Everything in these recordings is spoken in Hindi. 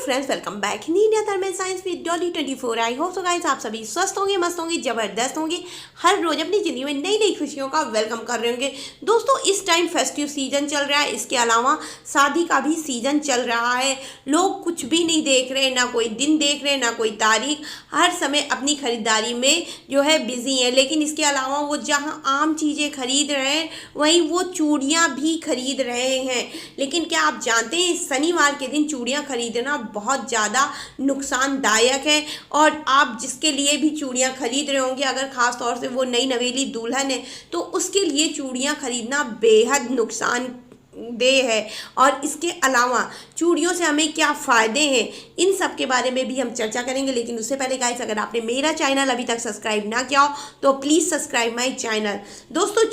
Friends, welcome back in India thermal science with Dolly 24। I hope so guys आप सभी स्वस्थ होंगे, मस्त होंगे, जबरदस्त होंगे, हर रोज अपनी जिंदगी में नई नई खुशियों का वेलकम कर रहे होंगे। दोस्तों, इस टाइम फेस्टिव सीजन चल रहा है, इसके अलावा शादी का भी सीजन चल रहा है। लोग कुछ भी नहीं देख रहे, ना कोई दिन देख रहे, ना कोई तारीख, हर समय अपनी खरीदारी में जो है बिजी है। लेकिन इसके अलावा वो जहाँ आम चीज़ें खरीद रहे हैं वहीं वो चूड़ियाँ भी खरीद रहे हैं। लेकिन क्या आप जानते हैं, शनिवार के दिन चूड़ियाँ खरीदना बहुत ज़्यादा नुकसानदायक है। और आप जिसके लिए भी चूड़ियाँ खरीद रहे होंगे, अगर ख़ास तौर से वो नई नवेली दुल्हन है, तो उसके लिए चूड़ियाँ खरीदना बेहद नुकसानदेह है। और इसके अलावा चूड़ियों से हमें क्या फ़ायदे हैं, इन सब के बारे में भी हम चर्चा करेंगे। लेकिन उससे पहले गाइस, अगर आपने मेरा चैनल अभी तक सब्सक्राइब ना किया हो तो प्लीज़ सब्सक्राइब माय चैनल। दोस्तों,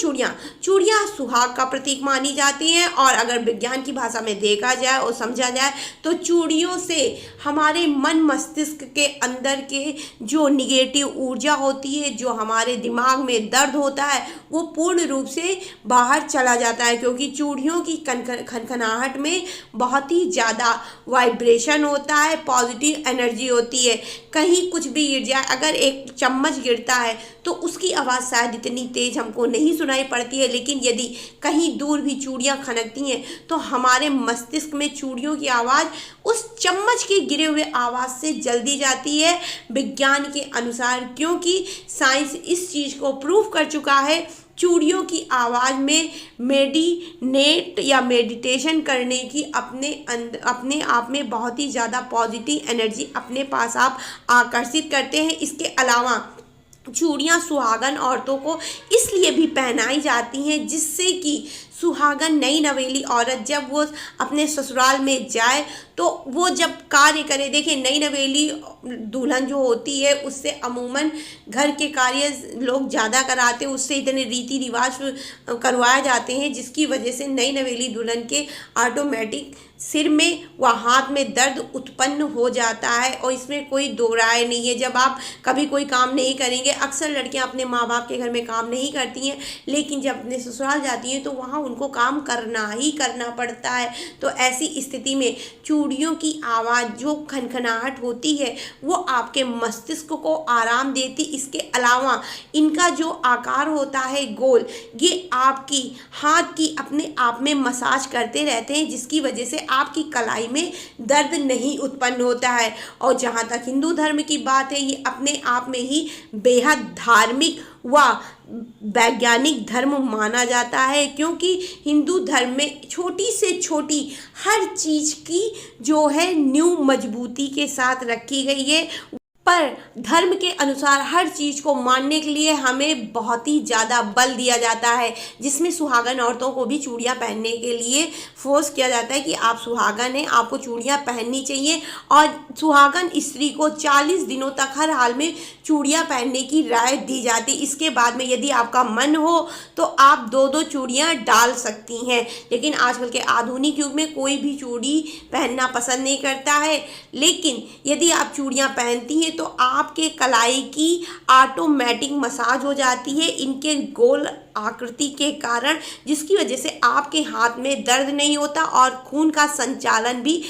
चूड़ियाँ सुहाग का प्रतीक मानी जाती हैं। और अगर विज्ञान की भाषा में देखा जाए और समझा जाए तो चूड़ियों से हमारे मन मस्तिष्क के अंदर के जो निगेटिव ऊर्जा होती है, जो हमारे दिमाग में दर्द होता है, वो पूर्ण रूप से बाहर चला जाता है। क्योंकि चूड़ियों की खनखनाहट में बहुत ही ज़्यादा वाइब्रेशन होता है, पॉजिटिव एनर्जी होती है। कहीं कुछ भी गिर जाए, अगर एक चम्मच गिरता है तो उसकी आवाज़ शायद इतनी तेज हमको नहीं सुनाई पड़ती है, लेकिन यदि कहीं दूर भी चूड़ियाँ खनकती हैं तो हमारे मस्तिष्क में चूड़ियों की आवाज़ उस चम्मच के गिरे हुए आवाज़ से जल्दी जाती है, विज्ञान के अनुसार। क्योंकि साइंस इस चीज़ को प्रूव कर चुका है, चूड़ियों की आवाज़ में मेडिनेट या मेडिटेशन करने की अपने आप में बहुत ही ज़्यादा पॉजिटिव एनर्जी अपने पास आप आकर्षित करते हैं। इसके अलावा चूड़ियाँ सुहागन औरतों को इसलिए भी पहनाई जाती हैं जिससे कि सुहागन नई नवेली औरत जब वो अपने ससुराल में जाए तो वो जब कार्य करे, देखिए नई नवेली दुल्हन जो होती है उससे अमूमन घर के कार्य लोग ज़्यादा कराते हैं, उससे इतने रीति रिवाज करवाए जाते हैं जिसकी वजह से नई नवेली दुल्हन के ऑटोमेटिक सिर में व हाथ में दर्द उत्पन्न हो जाता है। और इसमें कोई दो राय नहीं है। जब आप कभी कोई काम नहीं करेंगे, अक्सर लड़कियां अपने माँ बाप के घर में काम नहीं करती हैं, लेकिन जब अपने ससुराल जाती हैं तो वहाँ उनको काम करना ही करना पड़ता है। तो ऐसी स्थिति में चूड़ियों की आवाज़ जो खनखनाहट होती है वो आपके मस्तिष्क को आराम देती। इसके अलावा इनका जो आकार होता है गोल, ये आपकी हाथ की अपने आप में मसाज करते रहते हैं, जिसकी वजह से आपकी कलाई में दर्द नहीं उत्पन्न होता है। और जहाँ तक हिंदू धर्म की बात है, ये अपने आप में ही बेहद धार्मिक व वैज्ञानिक धर्म माना जाता है। क्योंकि हिंदू धर्म में छोटी से छोटी हर चीज़ की जो है नींव मजबूती के साथ रखी गई है। पर धर्म के अनुसार हर चीज़ को मानने के लिए हमें बहुत ही ज़्यादा बल दिया जाता है, जिसमें सुहागन औरतों को भी चूड़ियाँ पहनने के लिए फोर्स किया जाता है कि आप सुहागन हैं, आपको चूड़ियाँ पहननी चाहिए। और सुहागन स्त्री को 40 दिनों तक हर हाल में चूड़ियाँ पहनने की राय दी जाती। इसके बाद में यदि आपका मन हो तो आप दो दो चूड़ियाँ डाल सकती हैं। लेकिन आजकल के आधुनिक युग में कोई भी चूड़ी पहनना पसंद नहीं करता है। लेकिन यदि आप चूड़ियाँ पहनती हैं तो आपके कलाई की ऑटोमेटिक मसाज हो जाती है इनके गोल आकृति के कारण, जिसकी वजह से आपके हाथ में दर्द नहीं होता और खून का संचालन भी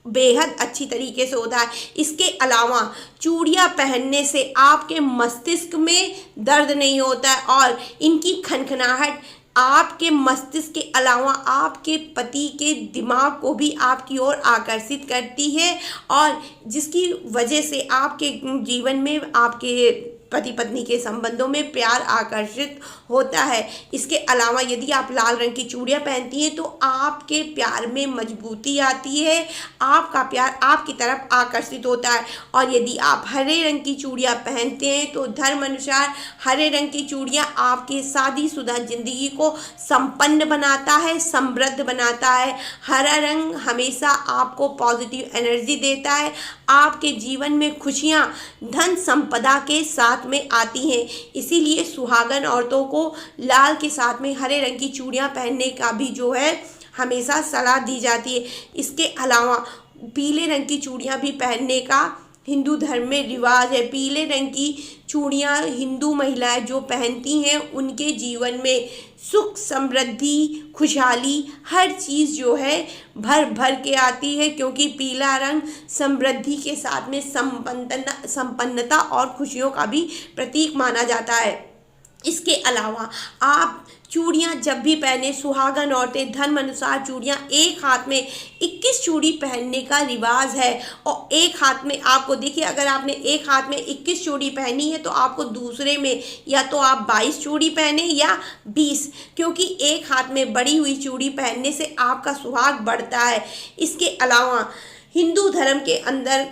बेहद अच्छी तरीके से होता है। इसके अलावा चूड़ियाँ पहनने से आपके मस्तिष्क में दर्द नहीं होता है और इनकी खनखनाहट आपके मस्तिष्क के अलावा आपके पति के दिमाग को भी आपकी ओर आकर्षित करती है, और जिसकी वजह से आपके जीवन में आपके पति पत्नी के संबंधों में प्यार आकर्षित होता है। इसके अलावा यदि आप लाल रंग की चूड़ियाँ पहनती हैं तो आपके प्यार में मजबूती आती है, आपका प्यार आपकी तरफ आकर्षित होता है। और यदि आप हरे रंग की चूड़ियाँ पहनते हैं तो धर्म अनुसार हरे रंग की चूड़ियाँ आपके शादीशुदा जिंदगी को संपन्न बनाता है, समृद्ध बनाता है। हरा रंग हमेशा आपको पॉजिटिव एनर्जी देता है, आपके जीवन में खुशियाँ धन संपदा के साथ में आती हैं। इसीलिए सुहागन औरतों को लाल के साथ में हरे रंग की चूड़ियाँ पहनने का भी जो है हमेशा सलाह दी जाती है। इसके अलावा पीले रंग की चूड़ियाँ भी पहनने का हिंदू धर्म में रिवाज है। पीले रंग की चूड़ियाँ हिंदू महिलाएं जो पहनती हैं उनके जीवन में सुख, समृद्धि, खुशहाली हर चीज़ जो है भर भर के आती है, क्योंकि पीला रंग समृद्धि के साथ में संपन्नता और खुशियों का भी प्रतीक माना जाता है। इसके अलावा आप चूड़ियाँ जब भी पहने, सुहागन औरतें धर्म अनुसार चूड़ियाँ एक हाथ में 21 चूड़ी पहनने का रिवाज है। और एक हाथ में आपको देखिए, अगर आपने एक हाथ में 21 चूड़ी पहनी है तो आपको दूसरे में या तो आप 22 चूड़ी पहने या 20, क्योंकि एक हाथ में बड़ी हुई चूड़ी पहनने से आपका सुहाग बढ़ता है। इसके अलावा हिंदू धर्म के अंदर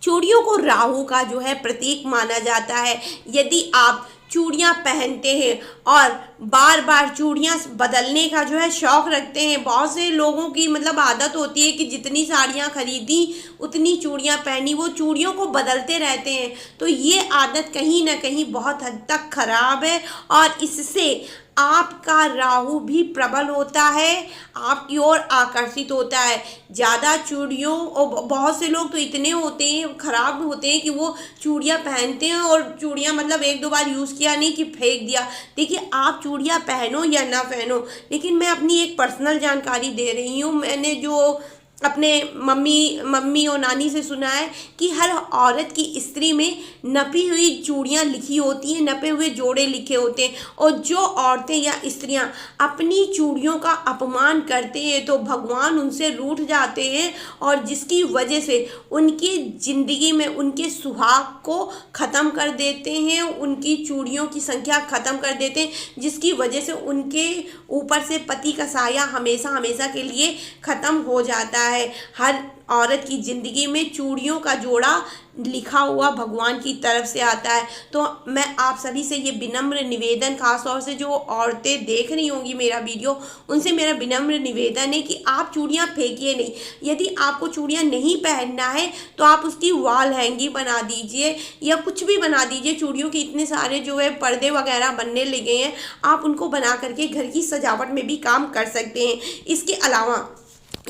चूड़ियों को राहु का जो है प्रतीक माना जाता है। यदि आप चूड़ियाँ पहनते हैं और बार बार चूड़ियाँ बदलने का जो है शौक़ रखते हैं, बहुत से लोगों की मतलब आदत होती है कि जितनी साड़ियाँ खरीदी उतनी चूड़ियाँ पहनी, वो चूड़ियों को बदलते रहते हैं। तो ये आदत कहीं ना कहीं बहुत हद तक खराब है और इससे आपका राहु भी प्रबल होता है, आपकी ओर आकर्षित होता है। ज़्यादा चूड़ियों, और बहुत से लोग तो इतने होते हैं, खराब होते हैं कि वो चूड़ियाँ पहनते हैं और चूड़ियाँ मतलब एक दो बार यूज़ किया नहीं कि फेंक दिया। देखिए, आप चूड़ियाँ पहनो या ना पहनो, लेकिन मैं अपनी एक पर्सनल जानकारी दे रही हूँ। मैंने जो अपने मम्मी और नानी से सुना है कि हर औरत की स्त्री में नपी हुई चूड़ियाँ लिखी होती हैं, नपे हुए जोड़े लिखे होते हैं। और जो औरतें या स्त्रियाँ अपनी चूड़ियों का अपमान करते हैं तो भगवान उनसे रूठ जाते हैं और जिसकी वजह से उनकी ज़िंदगी में उनके सुहाग को ख़त्म कर देते हैं, उनकी चूड़ियों की संख्या ख़त्म कर देते हैं, जिसकी वजह से उनके ऊपर से पति का साया हमेशा हमेशा के लिए ख़त्म हो जाता है। हर औरत की ज़िंदगी में चूड़ियों का जोड़ा लिखा हुआ भगवान की तरफ से आता है। तो मैं आप सभी से ये विनम्र निवेदन, खासतौर से जो औरतें देख रही होंगी मेरा वीडियो, उनसे मेरा विनम्र निवेदन है कि आप चूड़ियाँ फेंकिए नहीं। यदि आपको चूड़ियाँ नहीं पहनना है तो आप उसकी वॉल हैंगिंग बना दीजिए या कुछ भी बना दीजिए। चूड़ियों के इतने सारे जो है पर्दे वगैरह बनने लगे हैं, आप उनको बना करके घर की सजावट में भी काम कर सकते हैं। इसके अलावा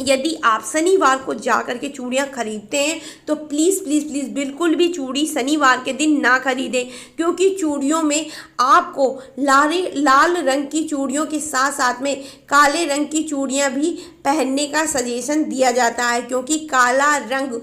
यदि आप शनिवार को जा कर के चूड़ियाँ खरीदते हैं तो प्लीज़ प्लीज़ प्लीज़ बिल्कुल भी चूड़ी शनिवार के दिन ना खरीदें, क्योंकि चूड़ियों में आपको लाल रंग की चूड़ियों के साथ साथ में काले रंग की चूड़ियाँ भी पहनने का सजेशन दिया जाता है, क्योंकि काला रंग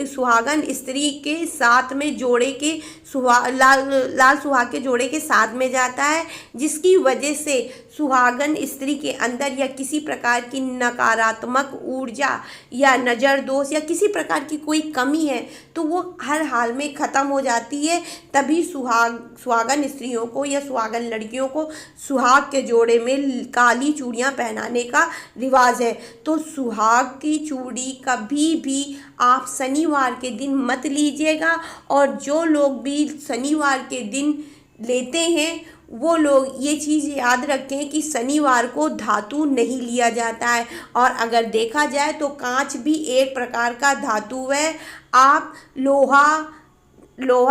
सुहागन स्त्री के साथ में जोड़े के लाल सुहाग के जोड़े के साथ में जाता है, जिसकी वजह से सुहागन स्त्री के अंदर या किसी प्रकार की नकारात्मक ऊर्जा या नज़र दोष या किसी प्रकार की कोई कमी है तो वो हर हाल में ख़त्म हो जाती है। तभी सुहागन स्त्रियों को या सुहागन लड़कियों को सुहाग के जोड़े में काली चूड़ियाँ पहनाने का रिवाज है। तो सुहाग की चूड़ी कभी भी आप शनिवार के दिन मत लीजिएगा, और जो लोग भी शनिवार के दिन लेते हैं वो लोग ये चीज़ याद रखें कि शनिवार को धातु नहीं लिया जाता है, और अगर देखा जाए तो कांच भी एक प्रकार का धातु है। आप लोहा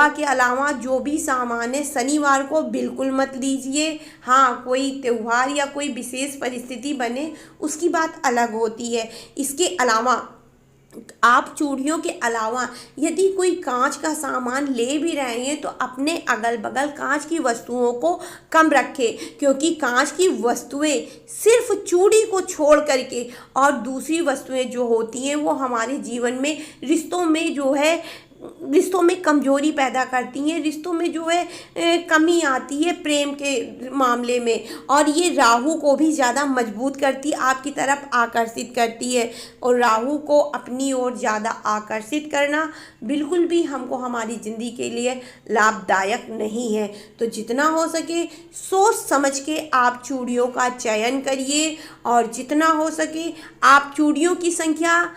के अलावा जो भी सामान है शनिवार को बिल्कुल मत लीजिए। हाँ, कोई त्यौहार या कोई विशेष परिस्थिति बने उसकी बात अलग होती है। इसके अलावा आप चूड़ियों के अलावा यदि कोई कांच का सामान ले भी रहे हैं तो अपने अगल बगल कांच की वस्तुओं को कम रखें, क्योंकि कांच की वस्तुएं सिर्फ चूड़ी को छोड़ करके और दूसरी वस्तुएं जो होती हैं वो हमारे जीवन में रिश्तों में कमजोरी पैदा करती हैं, रिश्तों में जो है कमी आती है प्रेम के मामले में, और ये राहु को भी ज़्यादा मजबूत करती, आपकी तरफ आकर्षित करती है। और राहु को अपनी ओर ज़्यादा आकर्षित करना बिल्कुल भी हमको हमारी ज़िंदगी के लिए लाभदायक नहीं है। तो जितना हो सके सोच समझ के आप चूड़ियों का चयन करिए, और जितना हो सके आप चूड़ियों की संख्या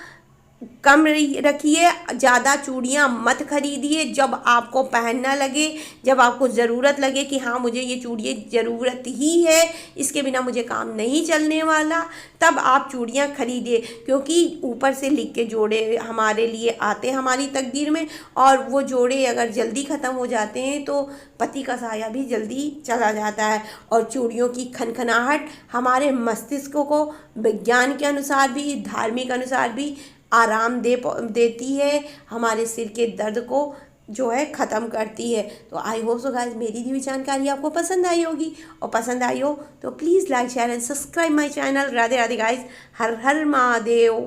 कम रखिए, ज़्यादा चूड़ियाँ मत खरीदिए। जब आपको पहनना लगे, जब आपको ज़रूरत लगे कि हाँ मुझे ये चूड़ियाँ ज़रूरत ही है, इसके बिना मुझे काम नहीं चलने वाला, तब आप चूड़ियाँ खरीदिए, क्योंकि ऊपर से लिख के जोड़े हमारे लिए आते हैं हमारी तकदीर में, और वो जोड़े अगर जल्दी ख़त्म हो जाते हैं तो पति का साया भी जल्दी चला जाता है। और चूड़ियों की खनखनाहट हमारे मस्तिष्क को विज्ञान के अनुसार भी, धार्मिक अनुसार भी आराम देती है, हमारे सिर के दर्द को जो है ख़त्म करती है। तो आई होप सो गाइस मेरी दी हुई जानकारी आपको पसंद आई होगी, और पसंद आई हो तो please like share and subscribe my channel. Radhe Radhe guys, her her Mahadev.